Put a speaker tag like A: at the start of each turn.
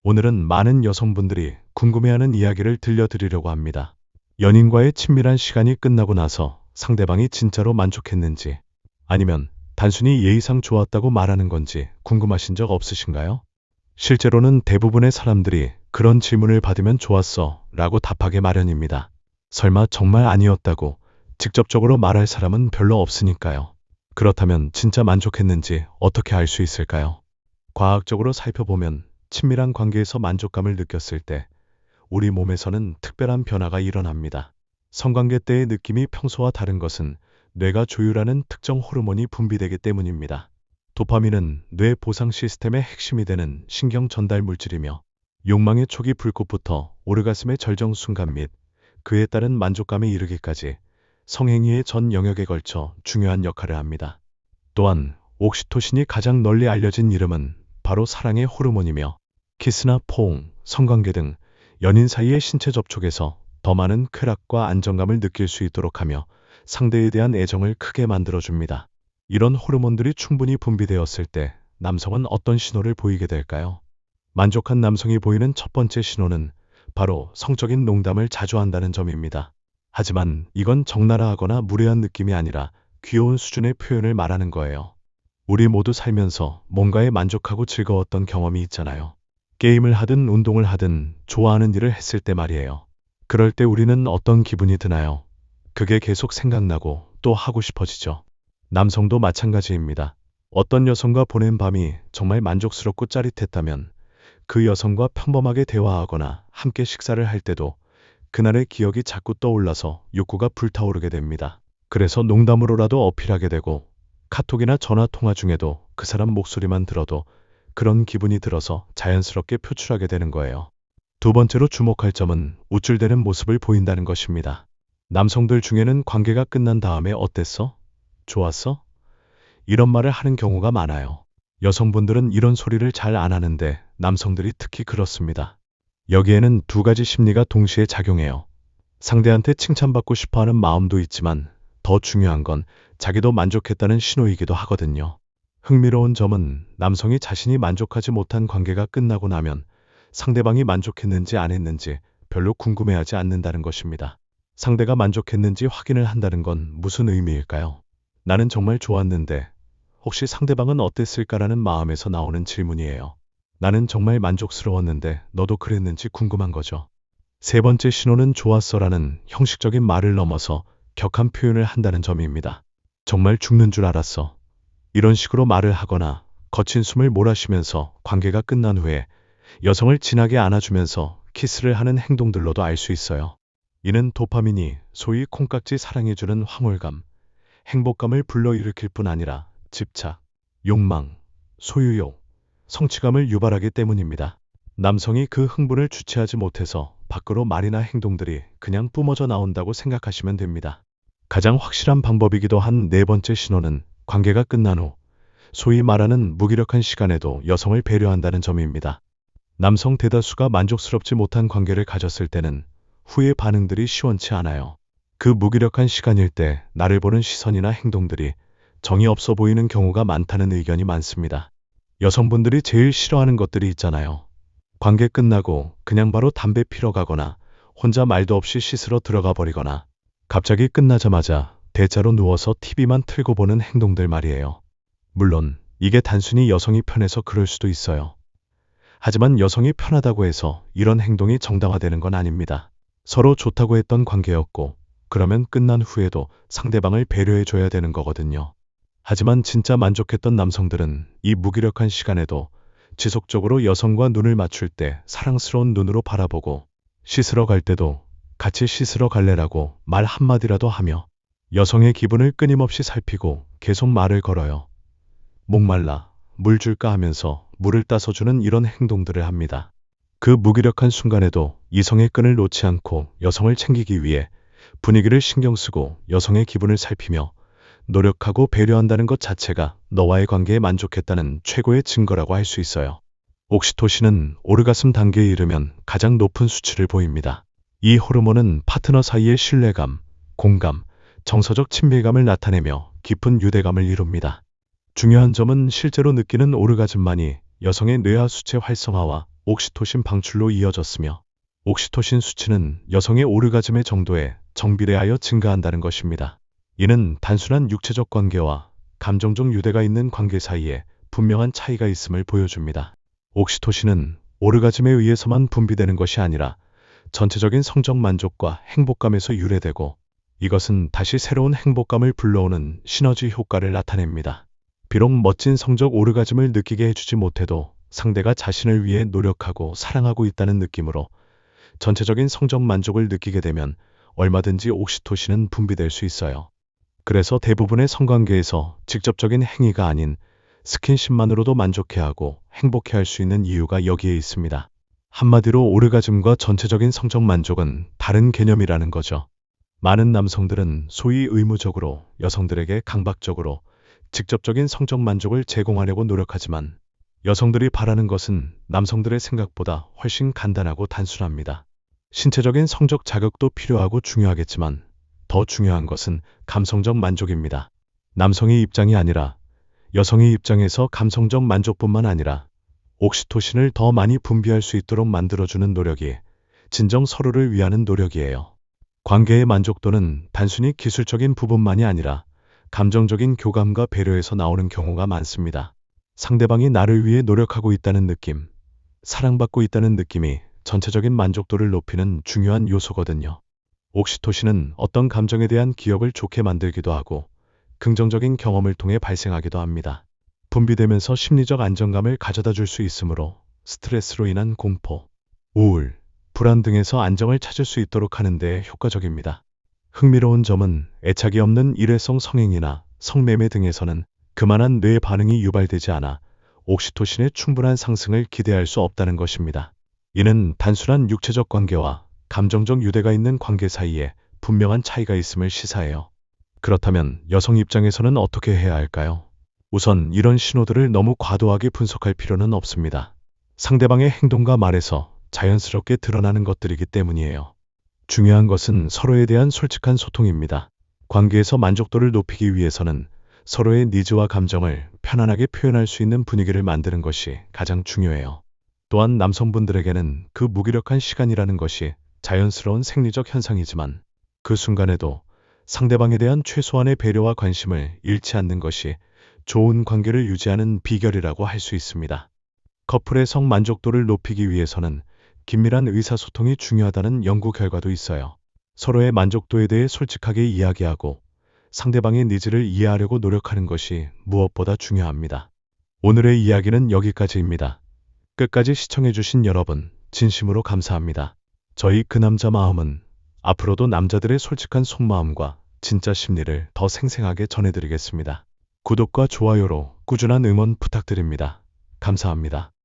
A: 오늘은 많은 여성분들이 궁금해하는 이야기를 들려드리려고 합니다. 연인과의 친밀한 시간이 끝나고 나서 상대방이 진짜로 만족했는지 아니면 단순히 예의상 좋았다고 말하는 건지 궁금하신 적 없으신가요? 실제로는 대부분의 사람들이 그런 질문을 받으면 좋았어 라고 답하기 마련입니다. 설마 정말 아니었다고 직접적으로 말할 사람은 별로 없으니까요. 그렇다면 진짜 만족했는지 어떻게 알 수 있을까요? 과학적으로 살펴보면 친밀한 관계에서 만족감을 느꼈을 때 우리 몸에서는 특별한 변화가 일어납니다. 성관계 때의 느낌이 평소와 다른 것은 뇌가 조율하는 특정 호르몬이 분비되기 때문입니다. 도파민은 뇌 보상 시스템의 핵심이 되는 신경 전달 물질이며 욕망의 초기 불꽃부터 오르가슴의 절정 순간 및 그에 따른 만족감에 이르기까지 성행위의 전 영역에 걸쳐 중요한 역할을 합니다. 또한 옥시토신이 가장 널리 알려진 이름은 바로 사랑의 호르몬이며 키스나 포옹, 성관계 등 연인 사이의 신체 접촉에서 더 많은 쾌락과 안정감을 느낄 수 있도록 하며 상대에 대한 애정을 크게 만들어줍니다. 이런 호르몬들이 충분히 분비되었을 때 남성은 어떤 신호를 보이게 될까요? 만족한 남성이 보이는 첫 번째 신호는 바로 성적인 농담을 자주 한다는 점입니다. 하지만 이건 적나라하거나 무례한 느낌이 아니라 귀여운 수준의 표현을 말하는 거예요. 우리 모두 살면서 뭔가에 만족하고 즐거웠던 경험이 있잖아요. 게임을 하든 운동을 하든 좋아하는 일을 했을 때 말이에요. 그럴 때 우리는 어떤 기분이 드나요? 그게 계속 생각나고 또 하고 싶어지죠. 남성도 마찬가지입니다. 어떤 여성과 보낸 밤이 정말 만족스럽고 짜릿했다면 그 여성과 평범하게 대화하거나 함께 식사를 할 때도 그날의 기억이 자꾸 떠올라서 욕구가 불타오르게 됩니다. 그래서 농담으로라도 어필하게 되고 카톡이나 전화 통화 중에도 그 사람 목소리만 들어도 그런 기분이 들어서 자연스럽게 표출하게 되는 거예요. 두 번째로 주목할 점은 우쭐대는 모습을 보인다는 것입니다. 남성들 중에는 관계가 끝난 다음에 어땠어? 좋았어? 이런 말을 하는 경우가 많아요. 여성분들은 이런 소리를 잘 안 하는데 남성들이 특히 그렇습니다. 여기에는 두 가지 심리가 동시에 작용해요. 상대한테 칭찬받고 싶어하는 마음도 있지만 더 중요한 건 자기도 만족했다는 신호이기도 하거든요. 흥미로운 점은 남성이 자신이 만족하지 못한 관계가 끝나고 나면 상대방이 만족했는지 안 했는지 별로 궁금해하지 않는다는 것입니다. 상대가 만족했는지 확인을 한다는 건 무슨 의미일까요? 나는 정말 좋았는데 혹시 상대방은 어땠을까라는 마음에서 나오는 질문이에요. 나는 정말 만족스러웠는데 너도 그랬는지 궁금한 거죠. 세 번째 신호는 좋았어라는 형식적인 말을 넘어서 격한 표현을 한다는 점입니다. 정말 죽는 줄 알았어. 이런 식으로 말을 하거나 거친 숨을 몰아쉬면서 관계가 끝난 후에 여성을 진하게 안아주면서 키스를 하는 행동들로도 알 수 있어요. 이는 도파민이 소위 콩깍지 사랑해주는 황홀감, 행복감을 불러일으킬 뿐 아니라 집착, 욕망, 소유욕, 성취감을 유발하기 때문입니다. 남성이 그 흥분을 주체하지 못해서 밖으로 말이나 행동들이 그냥 뿜어져 나온다고 생각하시면 됩니다. 가장 확실한 방법이기도 한 네 번째 신호는 관계가 끝난 후 소위 말하는 무기력한 시간에도 여성을 배려한다는 점입니다. 남성 대다수가 만족스럽지 못한 관계를 가졌을 때는 후의 반응들이 시원치 않아요. 그 무기력한 시간일 때 나를 보는 시선이나 행동들이 정이 없어 보이는 경우가 많다는 의견이 많습니다. 여성분들이 제일 싫어하는 것들이 있잖아요. 관계 끝나고 그냥 바로 담배 피러 가거나 혼자 말도 없이 씻으러 들어가 버리거나 갑자기 끝나자마자 대자로 누워서 TV만 틀고 보는 행동들 말이에요. 물론 이게 단순히 여성이 편해서 그럴 수도 있어요. 하지만 여성이 편하다고 해서 이런 행동이 정당화되는 건 아닙니다. 서로 좋다고 했던 관계였고 그러면 끝난 후에도 상대방을 배려해줘야 되는 거거든요. 하지만 진짜 만족했던 남성들은 이 무기력한 시간에도 지속적으로 여성과 눈을 맞출 때 사랑스러운 눈으로 바라보고 씻으러 갈 때도 같이 씻으러 갈래라고 말 한마디라도 하며 여성의 기분을 끊임없이 살피고 계속 말을 걸어요. 목말라, 물 줄까 하면서 물을 따서주는 이런 행동들을 합니다. 그 무기력한 순간에도 이성의 끈을 놓지 않고 여성을 챙기기 위해 분위기를 신경 쓰고 여성의 기분을 살피며 노력하고 배려한다는 것 자체가 너와의 관계에 만족했다는 최고의 증거라고 할 수 있어요. 옥시토신은 오르가슴 단계에 이르면 가장 높은 수치를 보입니다. 이 호르몬은 파트너 사이의 신뢰감, 공감, 정서적 친밀감을 나타내며 깊은 유대감을 이룹니다. 중요한 점은 실제로 느끼는 오르가즘만이 여성의 뇌하 수체 활성화와 옥시토신 방출로 이어졌으며 옥시토신 수치는 여성의 오르가즘의 정도에 정비례하여 증가한다는 것입니다. 이는 단순한 육체적 관계와 감정적 유대가 있는 관계 사이에 분명한 차이가 있음을 보여줍니다. 옥시토신은 오르가즘에 의해서만 분비되는 것이 아니라 전체적인 성적 만족과 행복감에서 유래되고, 이것은 다시 새로운 행복감을 불러오는 시너지 효과를 나타냅니다. 비록 멋진 성적 오르가즘을 느끼게 해주지 못해도 상대가 자신을 위해 노력하고 사랑하고 있다는 느낌으로 전체적인 성적 만족을 느끼게 되면 얼마든지 옥시토신은 분비될 수 있어요. 그래서 대부분의 성관계에서 직접적인 행위가 아닌 스킨십만으로도 만족해하고 행복해할 수 있는 이유가 여기에 있습니다. 한마디로 오르가즘과 전체적인 성적 만족은 다른 개념이라는 거죠. 많은 남성들은 소위 의무적으로 여성들에게 강박적으로 직접적인 성적 만족을 제공하려고 노력하지만, 여성들이 바라는 것은 남성들의 생각보다 훨씬 간단하고 단순합니다. 신체적인 성적 자극도 필요하고 중요하겠지만 더 중요한 것은 감성적 만족입니다. 남성의 입장이 아니라 여성의 입장에서 감성적 만족뿐만 아니라 옥시토신을 더 많이 분비할 수 있도록 만들어주는 노력이 진정 서로를 위하는 노력이에요. 관계의 만족도는 단순히 기술적인 부분만이 아니라 감정적인 교감과 배려에서 나오는 경우가 많습니다. 상대방이 나를 위해 노력하고 있다는 느낌, 사랑받고 있다는 느낌이 전체적인 만족도를 높이는 중요한 요소거든요. 옥시토신은 어떤 감정에 대한 기억을 좋게 만들기도 하고 긍정적인 경험을 통해 발생하기도 합니다. 분비되면서 심리적 안정감을 가져다 줄 수 있으므로 스트레스로 인한 공포, 우울, 불안 등에서 안정을 찾을 수 있도록 하는 데 효과적입니다. 흥미로운 점은 애착이 없는 일회성 성행위나 성매매 등에서는 그만한 뇌 반응이 유발되지 않아 옥시토신의 충분한 상승을 기대할 수 없다는 것입니다. 이는 단순한 육체적 관계와 감정적 유대가 있는 관계 사이에 분명한 차이가 있음을 시사해요. 그렇다면 여성 입장에서는 어떻게 해야 할까요? 우선 이런 신호들을 너무 과도하게 분석할 필요는 없습니다. 상대방의 행동과 말에서 자연스럽게 드러나는 것들이기 때문이에요. 중요한 것은 서로에 대한 솔직한 소통입니다. 관계에서 만족도를 높이기 위해서는 서로의 니즈와 감정을 편안하게 표현할 수 있는 분위기를 만드는 것이 가장 중요해요. 또한 남성분들에게는 그 무기력한 시간이라는 것이 자연스러운 생리적 현상이지만, 그 순간에도 상대방에 대한 최소한의 배려와 관심을 잃지 않는 것이 좋은 관계를 유지하는 비결이라고 할 수 있습니다. 커플의 성 만족도를 높이기 위해서는 긴밀한 의사소통이 중요하다는 연구 결과도 있어요. 서로의 만족도에 대해 솔직하게 이야기하고 상대방의 니즈를 이해하려고 노력하는 것이 무엇보다 중요합니다. 오늘의 이야기는 여기까지입니다. 끝까지 시청해주신 여러분, 진심으로 감사합니다. 저희 그 남자 마음은 앞으로도 남자들의 솔직한 속마음과 진짜 심리를 더 생생하게 전해드리겠습니다. 구독과 좋아요로 꾸준한 응원 부탁드립니다. 감사합니다.